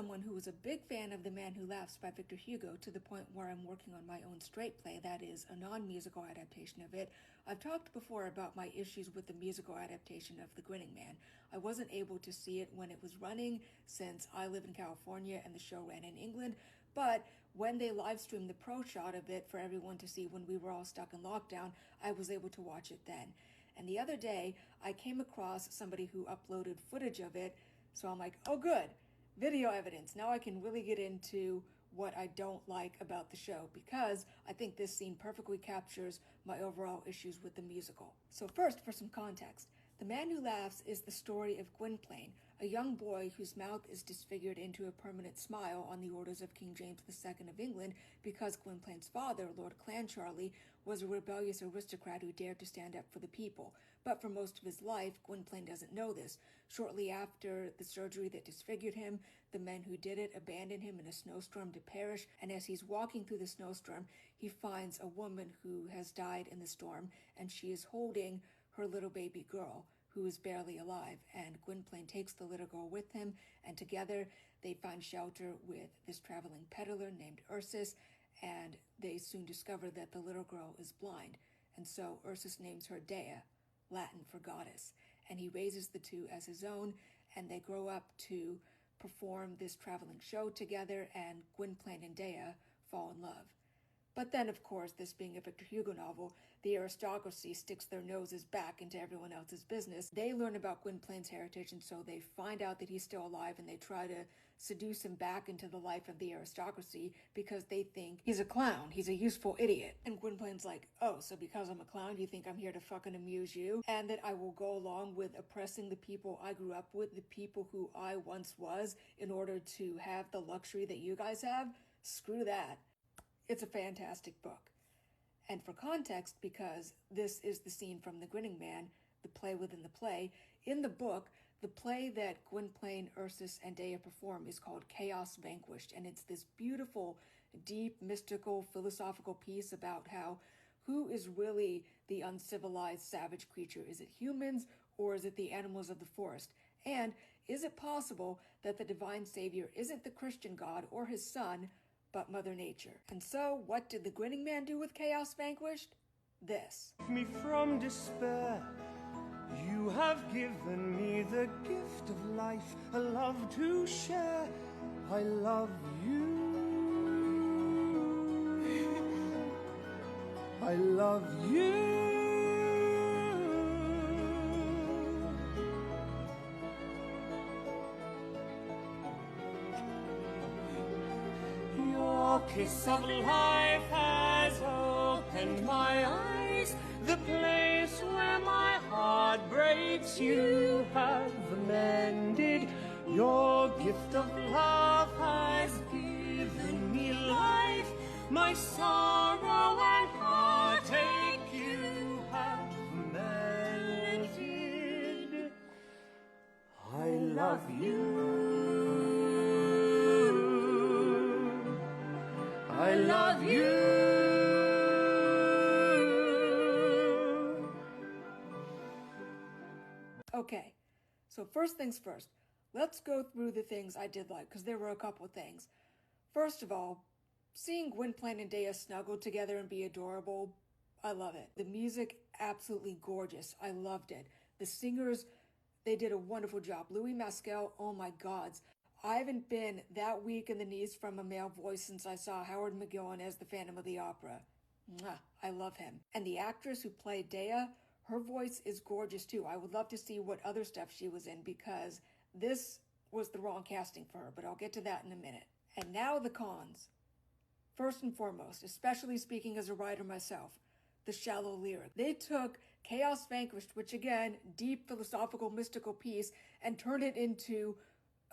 someone who was a big fan of The Man Who Laughs by Victor Hugo, to the point where I'm working on my own straight play that is a non-musical adaptation of it. I've talked before about my issues with the musical adaptation of The Grinning Man. I wasn't able to see it when it was running since I live in California and the show ran in England, but when they live streamed the pro shot of it for everyone to see when we were all stuck in lockdown, I was able to watch it then. And the other day, I came across somebody who uploaded footage of it, so I'm like, oh good, video evidence. Now I can really get into what I don't like about the show, because I think this scene perfectly captures my overall issues with the musical. So first, for some context, The Man Who Laughs is the story of Gwynplaine, a young boy whose mouth is disfigured into a permanent smile on the orders of King James II of England because Gwynplaine's father, Lord Clancharlie, was a rebellious aristocrat who dared to stand up for the people. But for most of his life, Gwynplaine doesn't know this. Shortly after the surgery that disfigured him, the men who did it abandoned him in a snowstorm to perish, and as he's walking through the snowstorm, he finds a woman who has died in the storm, and she is holding her little baby girl, who is barely alive, and Gwynplaine takes the little girl with him, and together they find shelter with this traveling peddler named Ursus, and they soon discover that the little girl is blind, and so Ursus names her Dea, Latin for goddess, and he raises the two as his own, and they grow up to perform this traveling show together, and Gwynplaine and Dea fall in love. But then, of course, this being a Victor Hugo novel, the aristocracy sticks their noses back into everyone else's business. They learn about Gwynplaine's heritage, and so they find out that he's still alive, and they try to seduce him back into the life of the aristocracy because they think he's a clown, he's a useful idiot. And Gwynplaine's like, oh, so because I'm a clown, you think I'm here to fucking amuse you? And that I will go along with oppressing the people I grew up with, the people who I once was, in order to have the luxury that you guys have? Screw that. It's a fantastic book. And for context, because this is the scene from The Grinning Man, the play within the play, in the book, the play that Gwynplaine, Ursus, and Dea perform is called Chaos Vanquished, and it's this beautiful, deep, mystical, philosophical piece about how who is really the uncivilized, savage creature? Is it humans, or is it the animals of the forest? And is it possible that the divine savior isn't the Christian God or his son, but Mother Nature? And so, what did the Grinning Man do with Chaos Vanquished? This. Me from despair, you have given me the gift of life, a love to share. I love you. I love you. Your kiss of life has opened my eyes. The place where my heart breaks you have mended. Your gift of love has given me life. My sorrow and heartache you have melted. I love you. I love you. Okay, so first things first, let's go through the things I did like, because there were a couple of things. First of all, seeing Gwynplaine and Dea snuggle together and be adorable, I love it. The music, absolutely gorgeous. I loved it. The singers, they did a wonderful job. Louis Mascal, oh my gods. I haven't been that weak in the knees from a male voice since I saw Howard McGowan as the Phantom of the Opera. Mwah, I love him. And the actress who played Dea, her voice is gorgeous too. I would love to see what other stuff she was in, because this was the wrong casting for her, but I'll get to that in a minute. And now the cons. First and foremost, especially speaking as a writer myself, the shallow lyric. They took Chaos Vanquished, which again, deep philosophical mystical piece, and turned it into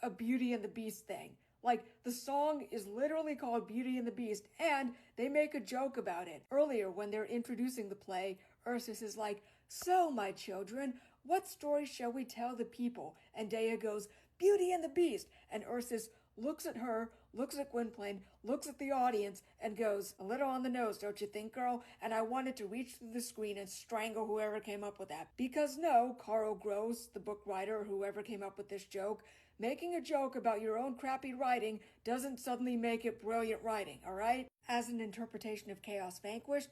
a Beauty and the Beast thing. Like, the song is literally called Beauty and the Beast, and they make a joke about it. Earlier, when they're introducing the play, Ursus is like, so, my children, what story shall we tell the people? And Dea goes, Beauty and the Beast. And Ursus looks at her, looks at Gwynplaine, looks at the audience, and goes, a little on the nose, don't you think, girl? And I wanted to reach through the screen and strangle whoever came up with that. Because no, Carl Gross, the book writer, or whoever came up with this joke, making a joke about your own crappy writing doesn't suddenly make it brilliant writing, alright? As an interpretation of Chaos Vanquished,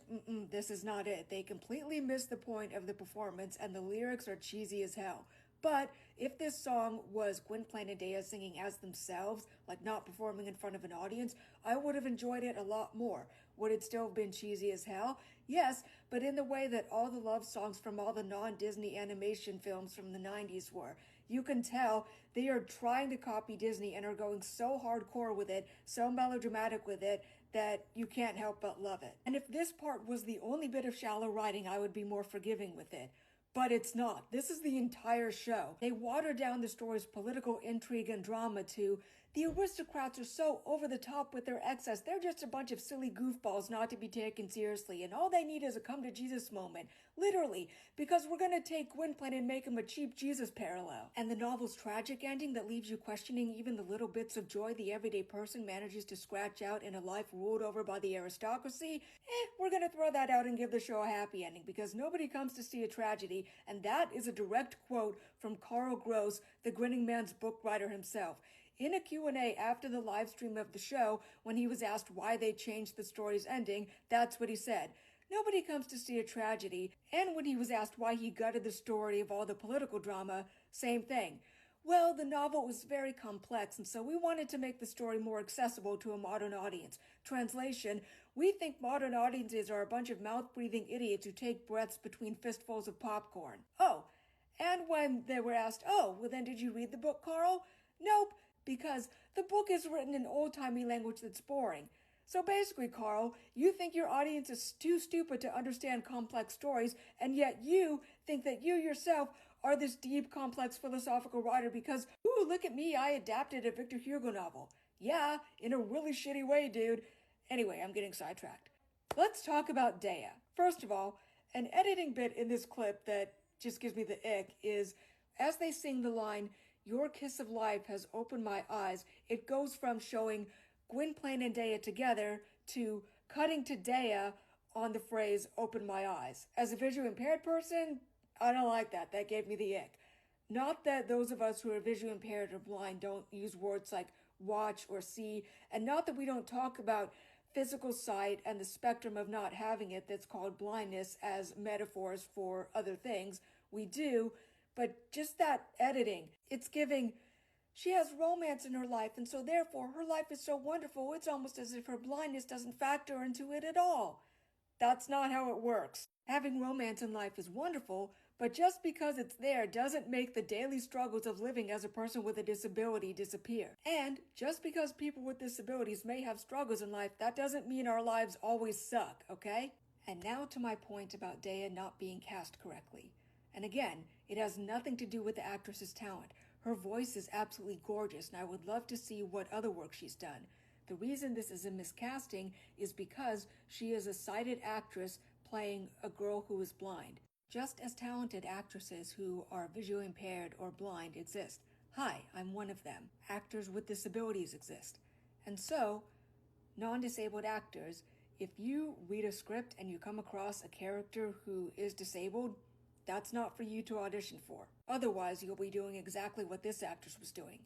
this is not it. They completely miss the point of the performance, and the lyrics are cheesy as hell. But if this song was Gwynplaine and Dea singing as themselves, like not performing in front of an audience, I would have enjoyed it a lot more. Would it still have been cheesy as hell? Yes, but in the way that all the love songs from all the non-Disney animation films from the 90s were. You can tell they are trying to copy Disney and are going so hardcore with it, so melodramatic with it, that you can't help but love it. And if this part was the only bit of shallow writing, I would be more forgiving with it. But it's not. This is the entire show. They water down the story's political intrigue and drama to, the aristocrats are so over the top with their excess, they're just a bunch of silly goofballs not to be taken seriously, and all they need is a come-to-Jesus moment. Literally, because we're gonna take Gwynplaine and make him a cheap Jesus parallel. And the novel's tragic ending that leaves you questioning even the little bits of joy the everyday person manages to scratch out in a life ruled over by the aristocracy, we're gonna throw that out and give the show a happy ending, because nobody comes to see a tragedy, and that is a direct quote from Carl Gross, the Grinning Man's book writer himself. In a Q&A after the live stream of the show, when he was asked why they changed the story's ending, that's what he said. Nobody comes to see a tragedy. And when he was asked why he gutted the story of all the political drama, same thing. Well, the novel was very complex, and so we wanted to make the story more accessible to a modern audience. Translation, we think modern audiences are a bunch of mouth-breathing idiots who take breaths between fistfuls of popcorn. Oh, and when they were asked, well then did you read the book, Carl? Nope, because the book is written in old-timey language that's boring. So basically, Carl, you think your audience is too stupid to understand complex stories, and yet you think that you yourself are this deep, complex philosophical writer because, ooh, look at me, I adapted a Victor Hugo novel. Yeah, in a really shitty way, dude. Anyway, I'm getting sidetracked. Let's talk about Dea. First of all, an editing bit in this clip that just gives me the ick is, as they sing the line, "Your kiss of life has opened my eyes," it goes from showing Gwynplaine and Dea together to cutting to Dea on the phrase, "open my eyes." As a visually impaired person, I don't like that. That gave me the ick. Not that those of us who are visually impaired or blind don't use words like watch or see, and not that we don't talk about physical sight and the spectrum of not having it that's called blindness as metaphors for other things. We do, but just that editing, it's giving, she has romance in her life, and so therefore her life is so wonderful, it's almost as if her blindness doesn't factor into it at all. That's not how it works. Having romance in life is wonderful, but just because it's there doesn't make the daily struggles of living as a person with a disability disappear. And just because people with disabilities may have struggles in life, that doesn't mean our lives always suck, okay? And now to my point about Dea not being cast correctly. And again, it has nothing to do with the actress's talent. Her voice is absolutely gorgeous, and I would love to see what other work she's done. The reason this is a miscasting is because she is a sighted actress playing a girl who is blind. Just as talented actresses who are visually impaired or blind exist. Hi, I'm one of them. Actors with disabilities exist. And so, non-disabled actors, if you read a script and you come across a character who is disabled, that's not for you to audition for. Otherwise, you'll be doing exactly what this actress was doing,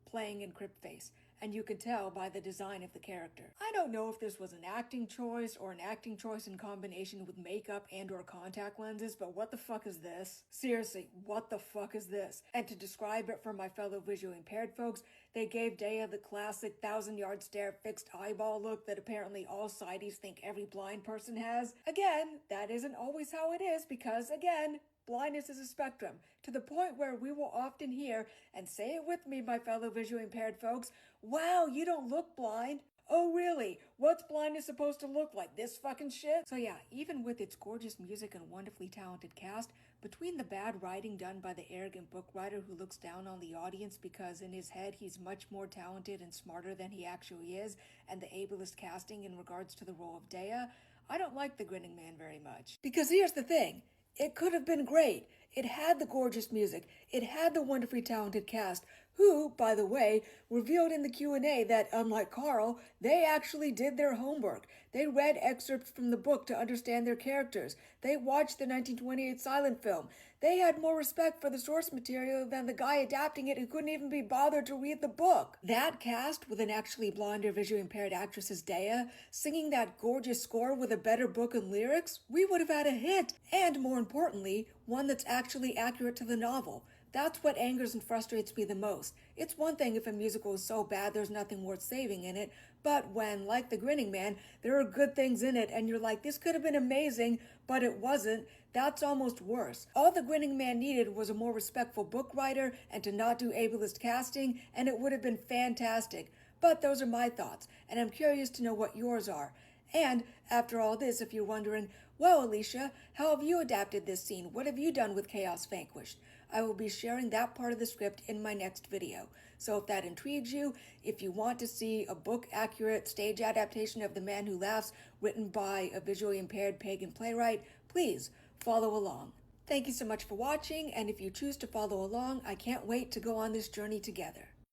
playing in crip face. And you can tell by the design of the character. I don't know if this was an acting choice or an acting choice in combination with makeup and or contact lenses, but what the fuck is this? Seriously, what the fuck is this? And to describe it for my fellow visually impaired folks, they gave Dea the classic 1,000-yard stare fixed eyeball look that apparently all sighties think every blind person has. Again, that isn't always how it is because, again, blindness is a spectrum, to the point where we will often hear, and say it with me, my fellow visually impaired folks, "Wow, you don't look blind." Oh really? What's blindness supposed to look like? This fucking shit? So yeah, even with its gorgeous music and wonderfully talented cast, between the bad writing done by the arrogant book writer who looks down on the audience because in his head he's much more talented and smarter than he actually is, and the ableist casting in regards to the role of Dea, I don't like The Grinning Man very much. Because here's the thing. It could have been great. It had the gorgeous music. It had the wonderfully talented cast. who, by the way, revealed in the Q&A that, unlike Carl, they actually did their homework. They read excerpts from the book to understand their characters. They watched the 1928 silent film. They had more respect for the source material than the guy adapting it who couldn't even be bothered to read the book. That cast, with an actually blonde or visually impaired actress as Dea, singing that gorgeous score with a better book and lyrics, we would have had a hit. And more importantly, one that's actually accurate to the novel. That's what angers and frustrates me the most. It's one thing if a musical is so bad there's nothing worth saving in it, but when, like The Grinning Man, there are good things in it and you're like, this could have been amazing, but it wasn't, that's almost worse. All The Grinning Man needed was a more respectful book writer and to not do ableist casting, and it would have been fantastic. But those are my thoughts, and I'm curious to know what yours are. And after all this, if you're wondering, well, Alicia, how have you adapted this scene? What have you done with Chaos Vanquished? I will be sharing that part of the script in my next video. So if that intrigues you, if you want to see a book-accurate stage adaptation of The Man Who Laughs written by a visually impaired pagan playwright, please follow along. Thank you so much for watching, and if you choose to follow along, I can't wait to go on this journey together.